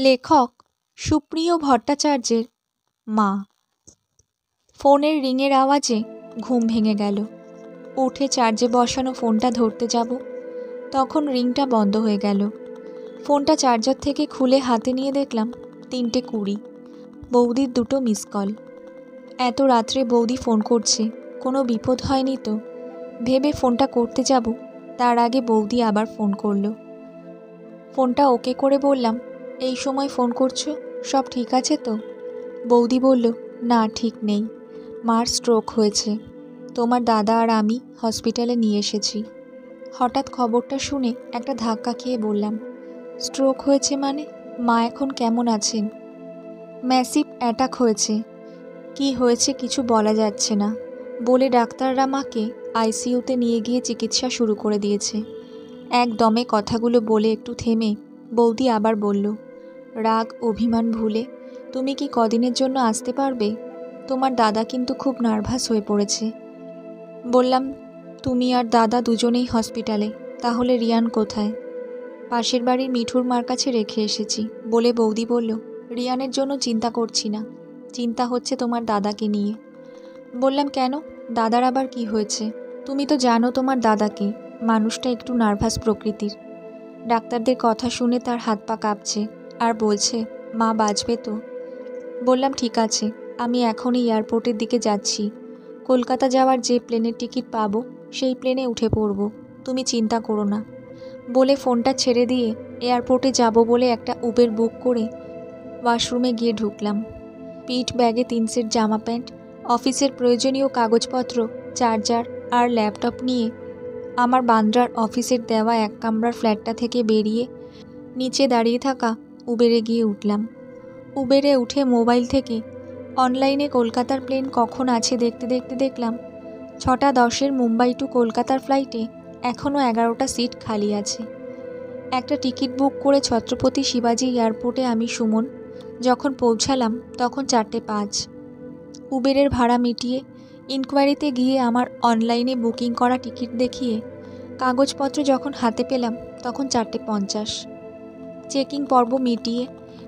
লেখক সুপ্রিয় ভট্টাচার্যের মা। ফোনের রিংয়ের আওয়াজে ঘুম ভেঙে গেল। উঠে চার্জে বসানো ফোনটা ধরতে যাব, তখন রিংটা বন্ধ হয়ে গেল। ফোনটা চার্জার থেকে খুলে হাতে নিয়ে দেখলাম 3:20। বৌদির 2 মিস কল। এত রাত্রে বৌদি ফোন করছে, কোনো বিপদ হয়নি তো ভেবে ফোনটা করতে যাব, তার আগে বৌদি আবার ফোন করলো। ফোনটা ওকে করে বললাম, এই সময় ফোন করছো, সব ঠিক আছে তো? বৌদি বলল, না ঠিক নেই, মার স্ট্রোক হয়েছে, তোমার দাদা আর আমি হসপিটালে নিয়ে এসেছি। হঠাৎ খবরটা শুনে একটা ধাক্কা খেয়ে বললাম, স্ট্রোক হয়েছে মানে? মা এখন কেমন আছেন? ম্যাসিভ অ্যাটাক হয়েছে, কি হয়েছে কিছু বলা যাচ্ছে না বলে ডাক্তাররা মাকে আইসিইউতে নিয়ে গিয়ে চিকিৎসা শুরু করে দিয়েছে। একদমে কথাগুলো বলে একটু থেমে বৌদি আবার বলল, রাগ অভিমান ভুলে তুমি কি কদিনের জন্য আসতে পারবে? তোমার দাদা কিন্তু খুব নার্ভাস হয়ে পড়েছে। বললাম, তুমি আর দাদা দুজনেই হসপিটালে, তাহলে রিয়ান কোথায়? পাশের বাড়ির মিঠুর মার কাছে রেখে এসেছি বলে বৌদি বলল, রিয়ানের জন্য চিন্তা করছি না, চিন্তা হচ্ছে তোমার দাদাকে নিয়ে। বললাম, কেন, দাদার আবার কি হয়েছে? তুমি তো জানো তোমার দাদাকে, মানুষটা একটু নার্ভাস প্রকৃতির। ডাক্তারদের কথা শুনে তার হাত পা কাঁপছে আর বলছে, মা বাঁচবে তো? বললাম, ঠিক আছে, আমি এখনই এয়ারপোর্টের দিকে যাচ্ছি, কলকাতা যাওয়ার যে প্লেনের টিকিট পাবো সেই প্লেনে উঠে পড়ব, তুমি চিন্তা করো না। বলে ফোনটা ছেড়ে দিয়ে এয়ারপোর্টে যাব বলে একটা উবের বুক করে ওয়াশরুমে গিয়ে ঢুকলাম। পিঠ ব্যাগে 3 সেট জামা প্যান্ট, অফিসের প্রয়োজনীয় কাগজপত্র, চার্জার আর ল্যাপটপ নিয়ে আমার বান্দ্রার অফিসের দেওয়া 1 কামরার ফ্ল্যাটটা থেকে বেরিয়ে নিচে দাঁড়িয়ে থাকা উবেরে গিয়ে উঠলাম। উবেরে উঠে মোবাইল থেকে অনলাইনে কলকাতার প্লেন কখন আছে দেখতে দেখতে দেখলাম 6:10 মুম্বাই টু কলকাতার ফ্লাইটে এখনও 11টা সিট খালি আছে। একটা টিকিট বুক করে ছত্রপতি শিবাজি এয়ারপোর্টে আমি সুমন যখন পৌঁছালাম তখন 4:05। উবেরের ভাড়া মিটিয়ে ইনকোয়ারিতে গিয়ে আমার অনলাইনে বুকিং করা টিকিট দেখিয়ে কাগজপত্র যখন হাতে পেলাম তখন 4:50। চেকিং পর্ব মিটিয়ে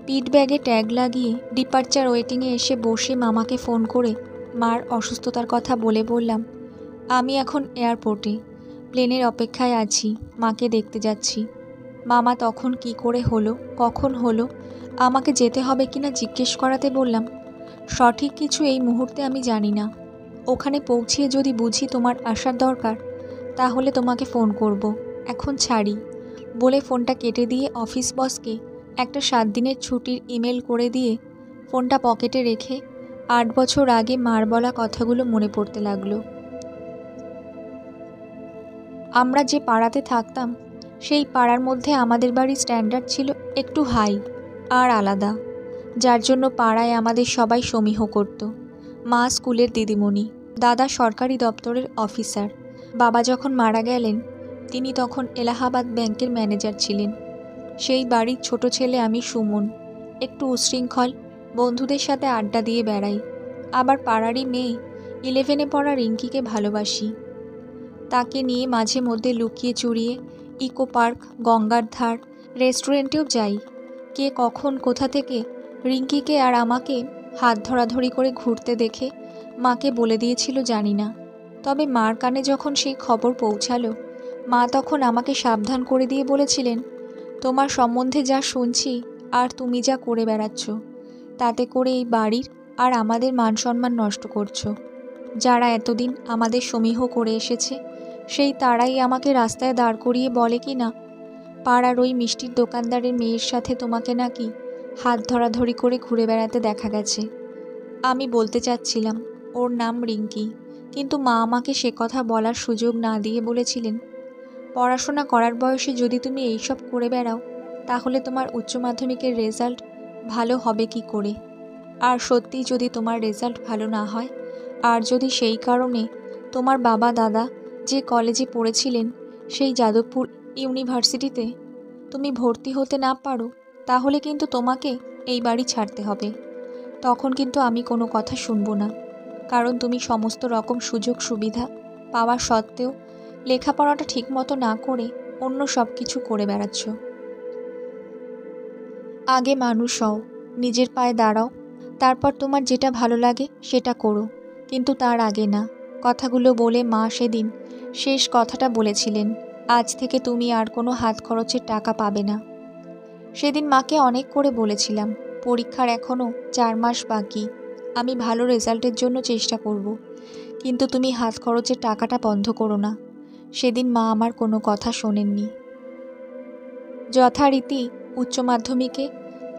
পিঠ ব্যাগে ট্যাগ লাগিয়ে ডিপার্চার ওয়েটিংয়ে এসে বসে মামাকে ফোন করে মার অসুস্থতার কথা বললাম, আমি এখন এয়ারপোর্টে প্লেনের অপেক্ষায় আছি, মাকে দেখতে যাচ্ছি। মামা তখন কি করে হলো, কখন হলো, আমাকে যেতে হবে কিনা জিজ্ঞেস করাতে বললাম, সঠিক কিছু এই মুহূর্তে আমি জানি না, ওখানে পৌঁছিয়ে যদি বুঝি তোমার আসার দরকার তাহলে তোমাকে ফোন করব, এখন ছাড়ি। বলে ফোনটা কেটে দিয়ে অফিস বসকে একটা 7 দিনের ছুটির ইমেল করে দিয়ে ফোনটা পকেটে রেখে 8 বছর আগে মার বলা কথাগুলো মনে পড়তে লাগলো। আমরা যে পাড়াতে থাকতাম সেই পাড়ার মধ্যে আমাদের বাড়ির স্ট্যান্ডার্ড ছিল একটু হাই আর আলাদা, যার জন্য পাড়ায় আমাদের সবাই সমীহ করত। মা স্কুলের দিদিমণি, দাদা সরকারি দপ্তরের অফিসার, বাবা যখন মারা গেলেন তিনি তখন এলাহাবাদ ব্যাংকের ম্যানেজার ছিলেন। সেই বাড়ির ছোট ছেলে আমি সুমন, একটু উশৃঙ্খল, বন্ধুদের সাথে আড্ডা দিয়ে বেড়াই, আবার পাড়ারই মেয়ে 11-এ পড়া রিঙ্কিকে ভালোবাসি। তাকে নিয়ে মাঝে মধ্যে লুকিয়ে চুরিয়ে ইকো পার্ক, গঙ্গার ধার, রেস্টুরেন্টেও যাই। কে কখন কোথা থেকে রিঙ্কিকে আর আমাকে হাত ধরাধরি করে ঘুরতে দেখে মাকে বলে দিয়েছিল জানি না, তবে মার কানে যখন সেই খবর পৌঁছালো মা তখন আমাকে সাবধান করে দিয়ে বলেছিলেন, তোমার সম্বন্ধে যা শুনছি আর তুমি যা করে বেড়াচ্ছ তাতে করে এই বাড়ির আর আমাদের মান সম্মান নষ্ট করছো। যারা এতদিন আমাদের সমীহ করে এসেছে সেই তারাই আমাকে রাস্তায় দাঁড় করিয়ে বলে কি না, পাড়ার ওই মিষ্টির দোকানদারের মেয়ের সাথে তোমাকে নাকি হাত ধরাধরি করে ঘুরে বেড়াতে দেখা গেছে। আমি বলতে চাচ্ছিলাম ওর নাম রিঙ্কি, কিন্তু মা আমাকে সে কথা বলার সুযোগ না দিয়ে বলেছিলেন, পড়াশোনা করার বয়সে যদি তুমি এইসব করে বেড়াও তাহলে তোমার উচ্চ মাধ্যমিকের রেজাল্ট ভালো হবে কি করে? আর সত্যি যদি তোমার রেজাল্ট ভালো না হয় আর যদি সেই কারণে তোমার বাবা দাদা যে কলেজে পড়েছিলেন সেই যাদবপুর ইউনিভার্সিটিতে তুমি ভর্তি হতে না পারো তাহলে কিন্তু তোমাকে এই বাড়ি ছাড়তে হবে। তখন কিন্তু আমি কোনো কথা শুনবো না, কারণ তুমি সমস্ত রকম সুযোগ সুবিধা পাওয়া সত্ত্বেও লেখাপড়াটা ঠিকমতো না করে অন্য সব কিছু করে বেড়াচ্ছ। আগে মানুষ হও, নিজের পায়ে দাঁড়াও, তারপর তোমার যেটা ভালো লাগে সেটা করো, কিন্তু তার আগে না। কথাগুলো বলে মা সেদিন শেষ কথাটা বলেছিলেন, আজ থেকে তুমি আর কোনো হাত খরচের টাকা পাবে না। সেদিন মাকে অনেক করে বলেছিলাম, পরীক্ষার এখনও 4 মাস বাকি, আমি ভালো রেজাল্টের জন্য চেষ্টা করব, কিন্তু তুমি হাত খরচের টাকাটা বন্ধ করো না। সেদিন মা আমার কোনো কথা শোনেননি। যথারীতি উচ্চ মাধ্যমিকে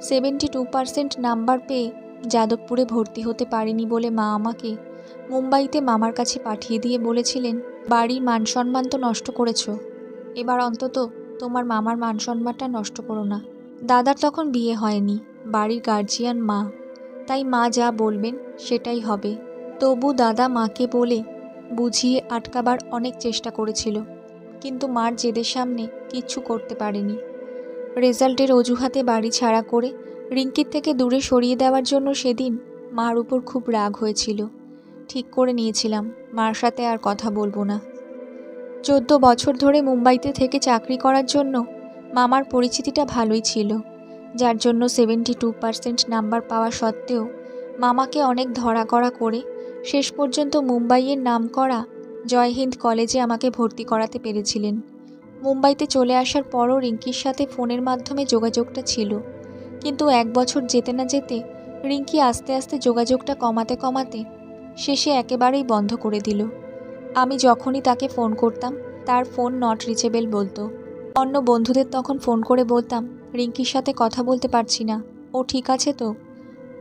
72% নাম্বার পেয়ে যাদবপুরে ভর্তি হতে পারিনি বলে মা আমাকে মুম্বাইতে মামার কাছে পাঠিয়ে দিয়ে বলেছিলেন, বাড়ির মান সম্মান তো নষ্ট করেছ, এবার অন্তত তোমার মামার মান সম্মানটা নষ্ট করো না। দাদার তখন বিয়ে হয়নি, বাড়ির গার্জিয়ান মা, তাই মা যা বলবেন সেটাই হবে। তবু দাদা মাকে বলে বুঝিয়ে আটকাবার অনেক চেষ্টা করেছিল, কিন্তু মার জেদের সামনে কিচ্ছু করতে পারেনি। রেজাল্টের অজুহাতে বাড়ি ছাড়া করে রিঙ্কির থেকে দূরে সরিয়ে দেওয়ার জন্য সেদিন মার উপর খুব রাগ হয়েছিল। ঠিক করে নিয়েছিলাম মার সাথে আর কথা বলবো না। 14 বছর ধরে মুম্বাইতে থেকে চাকরি করার জন্য মামার পরিচিতিটা ভালোই ছিল, যার জন্য 72% নাম্বার পাওয়া সত্ত্বেও মামাকে অনেক ধরাকড়া করে শেষ পর্যন্ত মুম্বাইয়ের নামকরা জয়হিন্দ কলেজে আমাকে ভর্তি করাতে পেরেছিলেন। মুম্বাইতে চলে আসার পরও রিঙ্কির সাথে ফোনের মাধ্যমে যোগাযোগটা ছিল, কিন্তু 1 বছর যেতে না যেতে রিঙ্কি আস্তে আস্তে যোগাযোগটা কমাতে কমাতে শেষে একেবারেই বন্ধ করে দিল। আমি যখনই তাকে ফোন করতাম তার ফোন নট রিচেবল বলতো। অন্য বন্ধুদের তখন ফোন করে বলতাম, রিঙ্কির সাথে কথা বলতে পারছি না, ও ঠিক আছে তো,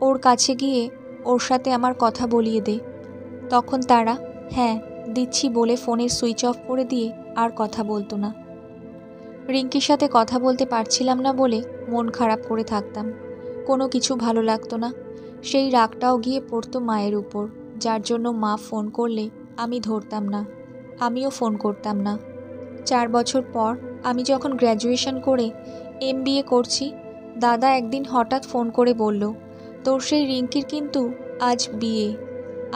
ওর কাছে গিয়ে ওর সাথে আমার কথা বলিয়ে দে। তখন তারা হ্যাঁ দিচ্ছি বলে ফোনের সুইচ অফ করে দিয়ে আর কথা বলতো না। রিঙ্কির সাথে কথা বলতে পারছিলাম না বলে মন খারাপ করে থাকতাম, কোনো কিছু ভালো লাগতো না। সেই রাগটাও গিয়ে পড়তো মায়ের উপর, যার জন্য মা ফোন করলে আমি ধরতাম না, আমিও ফোন করতাম না। 4 বছর পর আমি যখন গ্র্যাজুয়েশন করে MBA করছি, দাদা একদিন হঠাৎ ফোন করে বলল, তোর সেই রিঙ্কির কিন্তু আজ বিয়ে,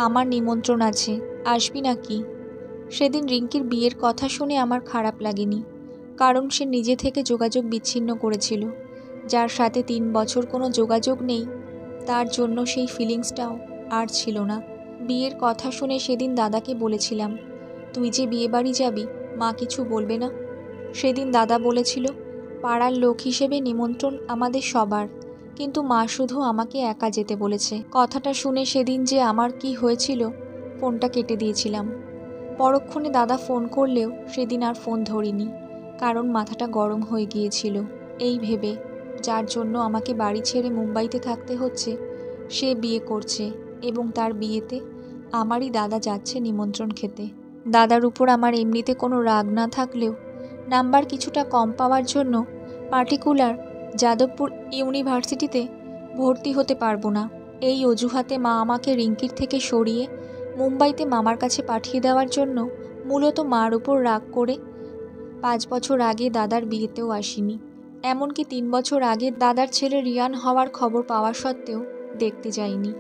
আমার নিমন্ত্রণ আছে, আসবি নাকি? সেদিন রিঙ্কির বিয়ের কথা শুনে আমার খারাপ লাগেনি, কারণ সে নিজে থেকে যোগাযোগ বিচ্ছিন্ন করেছিল। যার সাথে 3 বছর কোনো যোগাযোগ নেই, তার জন্য সেই ফিলিংসটাও আর ছিল না। বিয়ের কথা শুনে সেদিন দাদাকে বলেছিলাম, তুই যে বিয়ে বাড়ি যাবি, মা কিছু বলবে না? সেদিন দাদা বলেছিল, পাড়ার লোক হিসেবে নিমন্ত্রণ আমাদের সবার, কিন্তু মা শুধু আমাকে একা যেতে বলেছে। কথাটা শুনে সেদিন যে আমার কি হয়েছিল, ফোনটা কেটে দিয়েছিলাম। পরক্ষণে দাদা ফোন করলেও সেদিন আর ফোন ধরিনি, কারণ মাথাটা গরম হয়ে গিয়েছিল এই ভেবে, যার জন্য আমাকে বাড়ি ছেড়ে মুম্বাইতে থাকতে হচ্ছে। সে বিয়ে করছে এবং তার বিয়েতে আমারই দাদা যাচ্ছে নিমন্ত্রণ খেতে। দাদার উপর আমার এমনিতে কোনো রাগ না থাকলেও নাম্বার কিছুটা কম পাওয়ার জন্য পার্টিকুলার যাদবপুর ইউনিভার্সিটিতে ভর্তি হতে পারবো না, এই অজুহাতে মা আমাকে রিঙ্কির থেকে সরিয়ে মুম্বাইতে মামার কাছে পাঠিয়ে দেওয়ার জন্য মূলত মার উপর রাগ করে 5 বছর আগে দাদার বিয়েতেও আসিনি। এমনকি 3 বছর আগে দাদার ছেলে রিয়ান হওয়ার খবর পাওয়া সত্ত্বেও দেখতে যাইনি।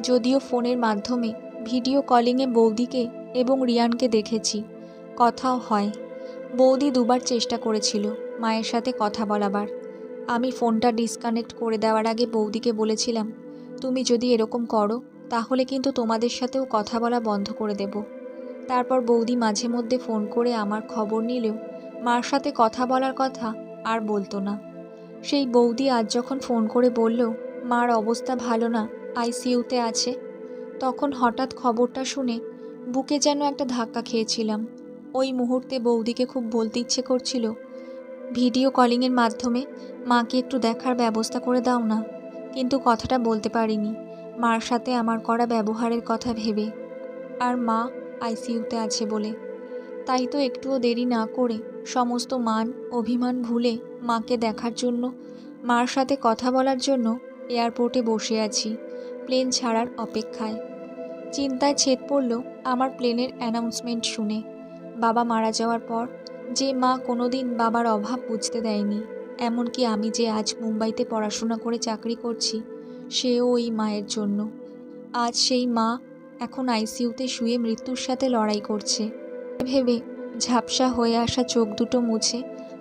যদিও ফোনের মাধ্যমে ভিডিও কলিংয়ে বৌদিকে এবং রিয়ানকে দেখেছি, কথাও হয়। বৌদি 2বার চেষ্টা করেছিল মায়ের সাথে কথা বলাবার। আমি ফোনটা ডিসকানেক্ট করে দেওয়ার আগে বৌদিকে বলেছিলাম, তুমি যদি এরকম করো তাহলে কিন্তু তোমাদের সাথেও কথা বলা বন্ধ করে দেব। তারপর বৌদি মাঝে মধ্যে ফোন করে আমার খবর নিলেও মার সাথে কথা বলার কথা আর বলতো না। সেই বৌদি আজ যখন ফোন করে বলল মার অবস্থা ভালো না, ICUতে আছে, তখন হঠাৎ খবরটা শুনে বুকে যেন একটা ধাক্কা খেয়েছিলাম। ওই মুহূর্তে বৌদিকে খুব বলতে ইচ্ছে করছিল, ভিডিও কলিংয়ের মাধ্যমে মাকে একটু দেখার ব্যবস্থা করে দাও না, কিন্তু কথাটা বলতে পারিনি মার সাথে আমার করা ব্যবহারের কথা ভেবে, আর মা ICUতে আছে বলে। তাই তো একটুও দেরি না করে সমস্ত মান অভিমান ভুলে মাকে দেখার জন্য, মার সাথে কথা বলার জন্য এয়ারপোর্টে বসে আছি, প্লেন ছাড়ার অপেক্ষায়। চিন্তায় ছেদ পড়ল আমার প্লেনের অ্যানাউন্সমেন্ট শুনে। বাবা মারা যাওয়ার পর যে মা কোনোদিন বাবার অভাব বুঝতে দেয়নি, এমনকি আমি যে আজ মুম্বাইতে পড়াশোনা করে চাকরি করছি, সেও ওই মায়ের জন্য। আজ সেই মা এখন ICUতে শুয়ে মৃত্যুর সাথে লড়াই করছে। ভেবে ঝাপসা হয়ে আসা চোখ দুটো মুছে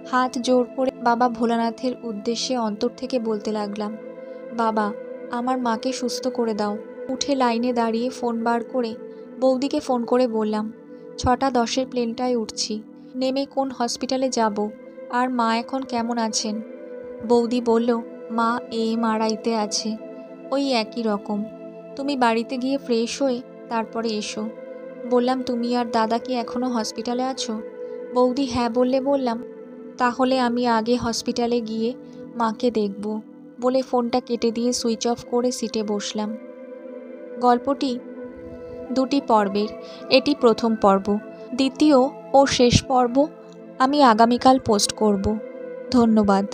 হাত জোর করে বাবা ভোলানাথের উদ্দেশ্যে অন্তর থেকে বলতে লাগলাম, বাবা আমার মাকে সুস্থ করে দাও। উঠে লাইনে দাঁড়িয়ে ফোন বার করে বৌদিকে ফোন করে বললাম, 6:10 প্লেনটায় উঠছি, নেমে কোন হসপিটালে যাব, আর মা এখন কেমন আছেন? বৌদি বলল, মা MRIতে আছে, ওই একই রকম। তুমি বাড়িতে গিয়ে ফ্রেশ হয়ে তারপরে এসো। বললাম, তুমি আর দাদা কি এখনও হসপিটালে আছো? বৌদি হ্যাঁ বললে বললাম, তাহলে আমি আগে হসপিটালে গিয়ে মাকে দেখব বলে ফোনটা কেটে দিয়ে সুইচ অফ করে সিটে বসলাম। গল্পটি 2টি পর্বের, এটি প্রথম পর্ব। দ্বিতীয় ও শেষ পর্ব আমি আগামীকাল পোস্ট করব। ধন্যবাদ।